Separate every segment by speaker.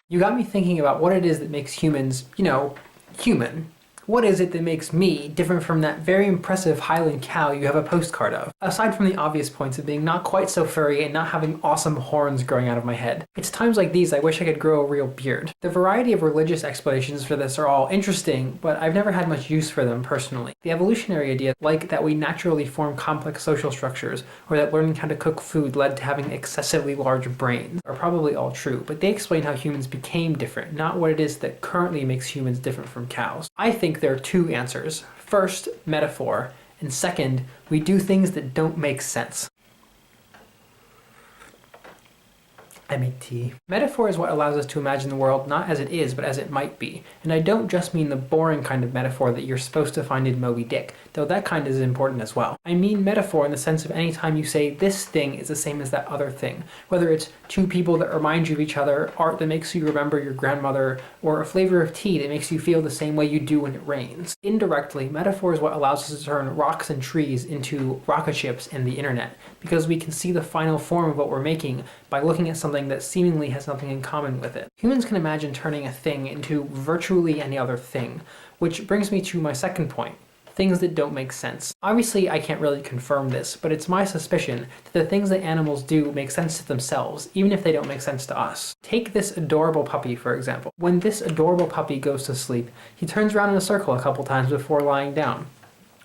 Speaker 1: You got me thinking about what it is that makes humans, human. What is it that makes me different from that very impressive Highland cow you have a postcard of? Aside from the obvious points of being not quite so furry and not having awesome horns growing out of my head. It's times like these I wish I could grow a real beard. The variety of religious explanations for this are all interesting, but I've never had much use for them personally. The evolutionary idea, like that we naturally form complex social structures, or that learning how to cook food led to having excessively large brains, are probably all true, but they explain how humans became different, not what it is that currently makes humans different from cows. I think there are two answers. First, metaphor, and second, we do things that don't make sense. I make tea. Metaphor is what allows us to imagine the world not as it is, but as it might be. And I don't just mean the boring kind of metaphor that you're supposed to find in Moby Dick, though that kind is important as well. I mean metaphor in the sense of any time you say this thing is the same as that other thing. Whether it's two people that remind you of each other, art that makes you remember your grandmother, or a flavor of tea that makes you feel the same way you do when it rains. Indirectly, metaphor is what allows us to turn rocks and trees into rocket ships and the internet, because we can see the final form of what we're making by looking at something that seemingly has nothing in common with it. Humans can imagine turning a thing into virtually any other thing, which brings me to my second point. Things that don't make sense. Obviously, I can't really confirm this, but it's my suspicion that the things that animals do make sense to themselves, even if they don't make sense to us. Take this adorable puppy, for example. When this adorable puppy goes to sleep, he turns around in a circle a couple times before lying down.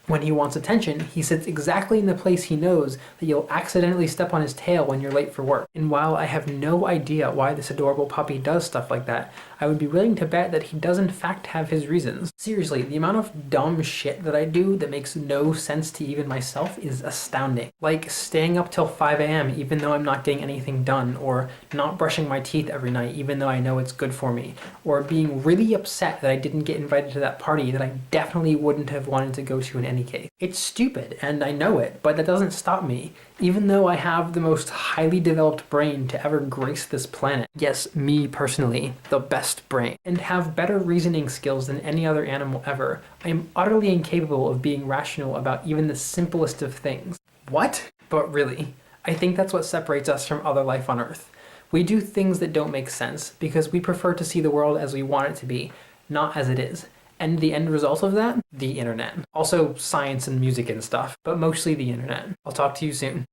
Speaker 1: When he wants attention, he sits exactly in the place he knows that you'll accidentally step on his tail when you're late for work. And while I have no idea why this adorable puppy does stuff like that, I would be willing to bet that he does in fact have his reasons. Seriously, the amount of dumb shit that I do that makes no sense to even myself is astounding. Like staying up till 5 a.m. even though I'm not getting anything done, or not brushing my teeth every night even though I know it's good for me, or being really upset that I didn't get invited to that party that I definitely wouldn't have wanted to go to in any case. It's stupid, and I know it, but that doesn't stop me, even though I have the most highly developed brain to ever grace this planet. Yes, me personally, the best brain, and have better reasoning skills than any other animal ever. I am utterly incapable of being rational about even the simplest of things. What? But really, I think that's what separates us from other life on Earth. We do things that don't make sense because we prefer to see the world as we want it to be, not as it is. And the end result of that? The internet. Also science and music and stuff, but mostly the internet. I'll talk to you soon.